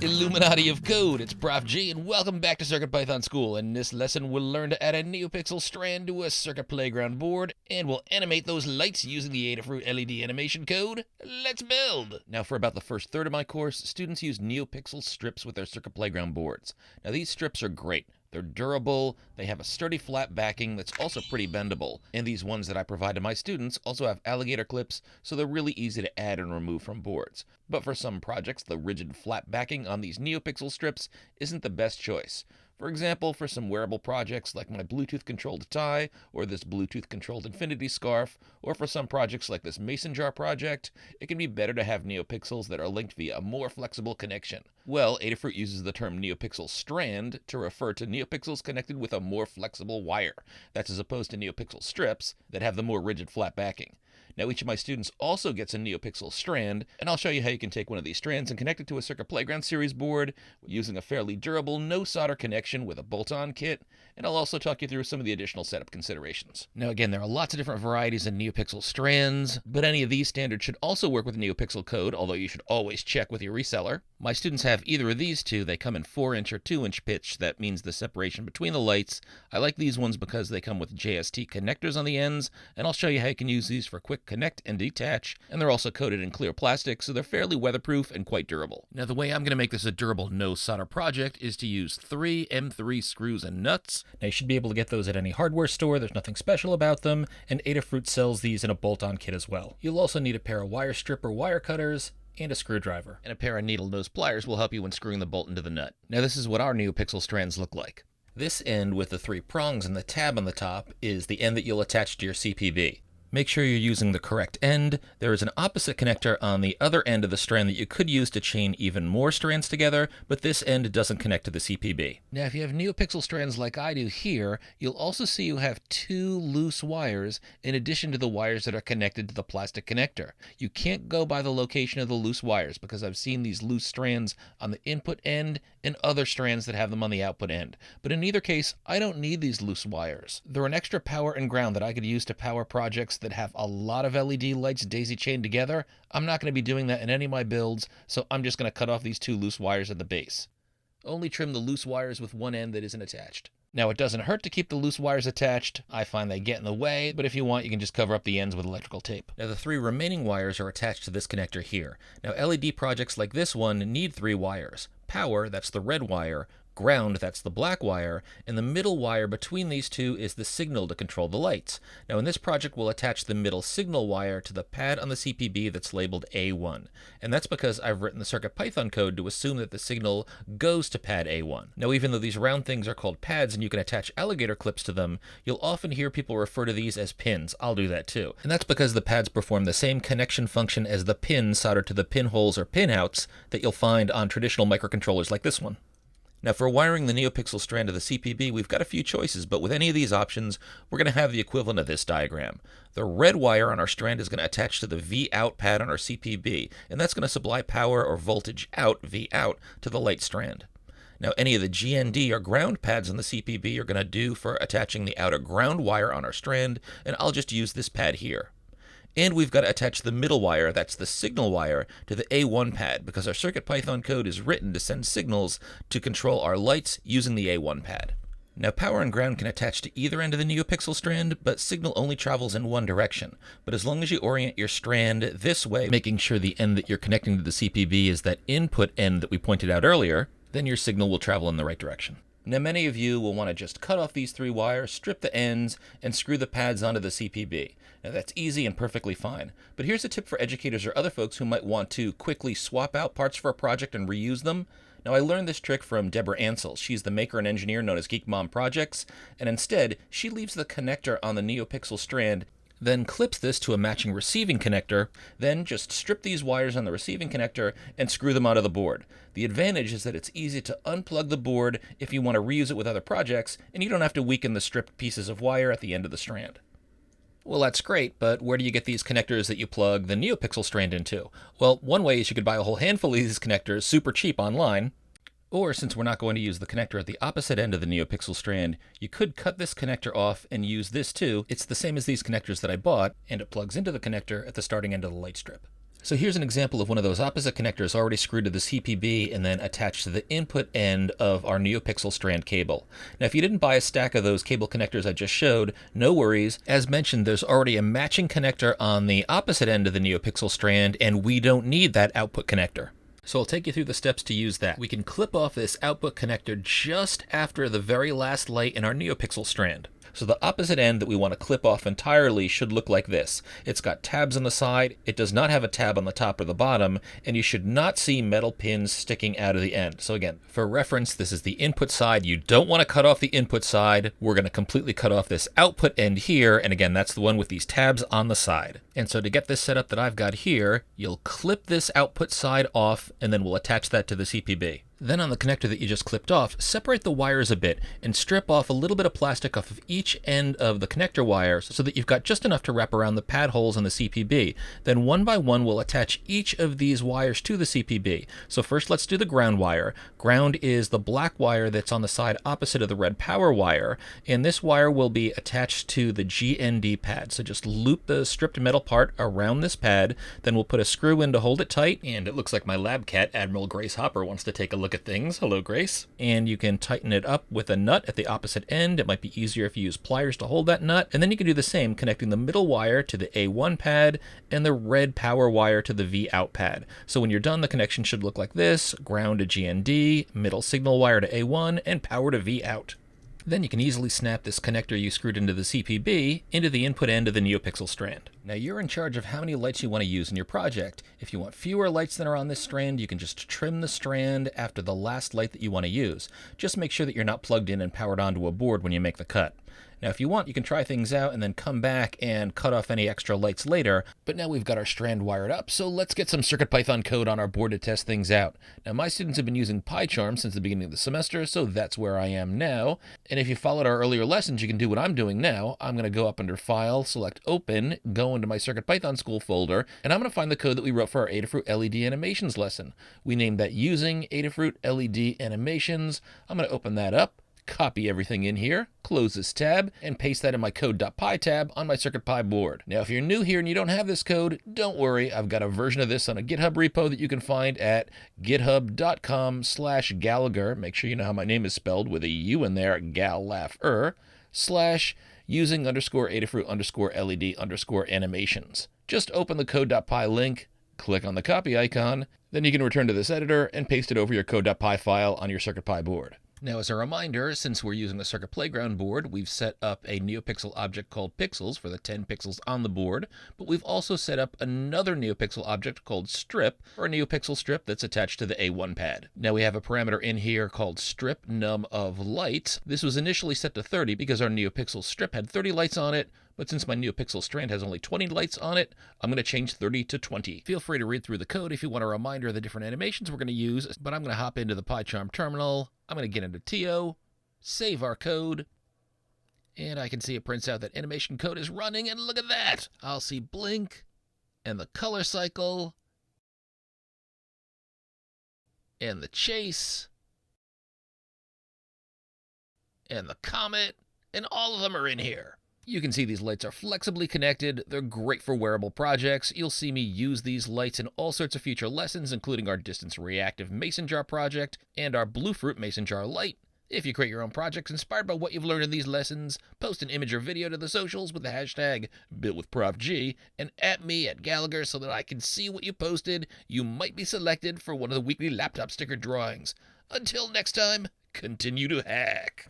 Illuminati of Code, it's Prof G, and welcome back to CircuitPython School. In this lesson, we'll learn to add a NeoPixel strand to a CircuitPlayground board, and we'll animate those lights using the Adafruit LED Animation code. Let's build! Now, for about the first third of my course, students use NeoPixel strips with their CircuitPlayground boards. Now, these strips are great. They're durable, they have a sturdy flat backing that's also pretty bendable, and these ones that I provide to my students also have alligator clips, so they're really easy to add and remove from boards. But for some projects, the rigid flat backing on these NeoPixel strips isn't the best choice. For example, for some wearable projects like my Bluetooth-controlled tie, or this Bluetooth-controlled infinity scarf, or for some projects like this mason jar project, it can be better to have NeoPixels that are linked via a more flexible connection. Well, Adafruit uses the term NeoPixel strand to refer to NeoPixels connected with a more flexible wire. That's as opposed to NeoPixel strips that have the more rigid flat backing. Now, each of my students also gets a NeoPixel strand, and I'll show you how you can take one of these strands and connect it to a CircuitPlayground series board using a fairly durable no-solder connection with a bolt-on kit, and I'll also talk you through some of the additional setup considerations. Now, again, there are lots of different varieties of NeoPixel strands, but any of these standards should also work with NeoPixel code, although you should always check with your reseller. My students have either of these two. They come in 4-inch or 2-inch pitch. That means the separation between the lights. I like these ones because they come with JST connectors on the ends, and I'll show you how you can use these for quick connect and detach, and they're also coated in clear plastic, so they're fairly weatherproof and quite durable. Now, the way I'm going to make this a durable no-solder project is to use 3 M3 screws and nuts. Now, you should be able to get those at any hardware store. There's nothing special about them, and Adafruit sells these in a bolt-on kit as well. You'll also need a pair of wire strip or wire cutters, and a screwdriver. And a pair of needle nose pliers will help you when screwing the bolt into the nut. Now, this is what our NeoPixel strands look like. This end with the 3 prongs and the tab on the top is the end that you'll attach to your CPB. Make sure you're using the correct end. There is an opposite connector on the other end of the strand that you could use to chain even more strands together, but this end doesn't connect to the CPB. Now, if you have NeoPixel strands like I do here, you'll also see you have 2 loose wires in addition to the wires that are connected to the plastic connector. You can't go by the location of the loose wires because I've seen these loose strands on the input end and other strands that have them on the output end. But in either case, I don't need these loose wires. They're an extra power and ground that I could use to power projects that have a lot of LED lights daisy chained together. I'm not going to be doing that in any of my builds, so I'm just going to cut off these 2 loose wires at the base. Only trim the loose wires with one end that isn't attached. Now, it doesn't hurt to keep the loose wires attached. I find they get in the way, but if you want, you can just cover up the ends with electrical tape. Now, the 3 remaining wires are attached to this connector here. Now, LED projects like this one need 3 wires. Power, that's the red wire. Ground, that's the black wire, and the middle wire between these two is the signal to control the lights. Now, in this project, we'll attach the middle signal wire to the pad on the CPB that's labeled A1, and that's because I've written the CircuitPython code to assume that the signal goes to pad A1. Now, even though these round things are called pads and you can attach alligator clips to them, you'll often hear people refer to these as pins. I'll do that too. And that's because the pads perform the same connection function as the pins soldered to the pinholes or pinouts that you'll find on traditional microcontrollers like this one. Now, for wiring the NeoPixel strand to the CPB, we've got a few choices, but with any of these options, we're going to have the equivalent of this diagram. The red wire on our strand is going to attach to the V out pad on our CPB, and that's going to supply power or voltage out, V out, to the light strand. Now, any of the GND or ground pads on the CPB are going to do for attaching the outer ground wire on our strand, and I'll just use this pad here. And we've got to attach the middle wire, that's the signal wire, to the A1 pad because our CircuitPython code is written to send signals to control our lights using the A1 pad. Now, power and ground can attach to either end of the NeoPixel strand, but signal only travels in one direction. But as long as you orient your strand this way, making sure the end that you're connecting to the CPB is that input end that we pointed out earlier, then your signal will travel in the right direction. Now, many of you will want to just cut off these 3 wires, strip the ends, and screw the pads onto the CPB. Now, that's easy and perfectly fine. But here's a tip for educators or other folks who might want to quickly swap out parts for a project and reuse them. Now, I learned this trick from Deborah Ansel. She's the maker and engineer known as Geek Mom Projects, and instead, she leaves the connector on the NeoPixel strand, then clips this to a matching receiving connector, then just strip these wires on the receiving connector and screw them onto the board. The advantage is that it's easy to unplug the board if you want to reuse it with other projects, and you don't have to weaken the stripped pieces of wire at the end of the strand. Well, that's great, but where do you get these connectors that you plug the NeoPixel strand into? Well, one way is you could buy a whole handful of these connectors super cheap online. Or, since we're not going to use the connector at the opposite end of the NeoPixel strand, you could cut this connector off and use this too. It's the same as these connectors that I bought, and it plugs into the connector at the starting end of the light strip. So here's an example of one of those opposite connectors already screwed to the CPB and then attached to the input end of our NeoPixel strand cable. Now if you didn't buy a stack of those cable connectors I just showed, no worries. As mentioned, there's already a matching connector on the opposite end of the NeoPixel strand, and we don't need that output connector. So I'll take you through the steps to use that. We can clip off this output connector just after the very last light in our NeoPixel strand. So the opposite end that we want to clip off entirely should look like this. It's got tabs on the side, it does not have a tab on the top or the bottom, and you should not see metal pins sticking out of the end. So again, for reference, this is the input side. You don't want to cut off the input side. We're going to completely cut off this output end here, and again, that's the one with these tabs on the side. And so to get this setup that I've got here, you'll clip this output side off, and then we'll attach that to the CPB. Then on the connector that you just clipped off, separate the wires a bit and strip off a little bit of plastic off of each end of the connector wires so that you've got just enough to wrap around the pad holes in the CPB. Then one by one we'll attach each of these wires to the CPB. So first let's do the ground wire. Ground is the black wire that's on the side opposite of the red power wire, and this wire will be attached to the GND pad. So just loop the stripped metal part around this pad, then we'll put a screw in to hold it tight, and it looks like my lab cat, Admiral Grace Hopper, wants to take a look at things. Hello, Grace. And you can tighten it up with a nut at the opposite end. It might be easier if you use pliers to hold that nut. And then you can do the same, connecting the middle wire to the A1 pad and the red power wire to the V out pad. So when you're done, the connection should look like this: ground to GND, middle signal wire to A1, and power to V out. Then you can easily snap this connector you screwed into the CPB into the input end of the NeoPixel strand. Now you're in charge of how many lights you want to use in your project. If you want fewer lights than are on this strand, you can just trim the strand after the last light that you want to use. Just make sure that you're not plugged in and powered onto a board when you make the cut. Now if you want, you can try things out and then come back and cut off any extra lights later, but now we've got our strand wired up, so let's get some CircuitPython code on our board to test things out. Now my students have been using PyCharm since the beginning of the semester, so that's where I am now. And if you followed our earlier lessons, you can do what I'm doing now. I'm going to go up under File, select Open, go into my CircuitPython School folder, and I'm going to find the code that we wrote for our Adafruit LED Animations lesson. We named that Using Adafruit LED Animations. I'm going to open that up, copy everything in here, close this tab, and paste that in my code.py tab on my CircuitPy board. Now, if you're new here and you don't have this code, don't worry. I've got a version of this on a GitHub repo that you can find at github.com/Gallagher. Make sure you know how my name is spelled with a U in there, Gallagher, /using_Adafruit_LED_animations. Just open the code.py link, click on the copy icon, then you can return to this editor and paste it over your code.py file on your CircuitPy board. Now, as a reminder, since we're using the CircuitPlayground board, we've set up a NeoPixel object called Pixels for the 10 pixels on the board, but we've also set up another NeoPixel object called Strip for a NeoPixel strip that's attached to the A1 pad. Now, we have a parameter in here called strip num of light. This was initially set to 30 because our NeoPixel strip had 30 lights on it, but since my NeoPixel strand has only 20 lights on it, I'm going to change 30 to 20. Feel free to read through the code if you want a reminder of the different animations we're going to use, but I'm going to hop into the PyCharm terminal. I'm going to get into TO, save our code, and I can see it prints out that animation code is running, and look at that! I'll see blink, and the color cycle, and the chase, and the comet, and all of them are in here. You can see these lights are flexibly connected. They're great for wearable projects. You'll see me use these lights in all sorts of future lessons, including our distance reactive mason jar project and our Bluefruit mason jar light. If you create your own projects inspired by what you've learned in these lessons, post an image or video to the socials with the hashtag BuiltWithProfG and at me at Gallagher so that I can see what you posted. You might be selected for one of the weekly laptop sticker drawings. Until next time, continue to hack.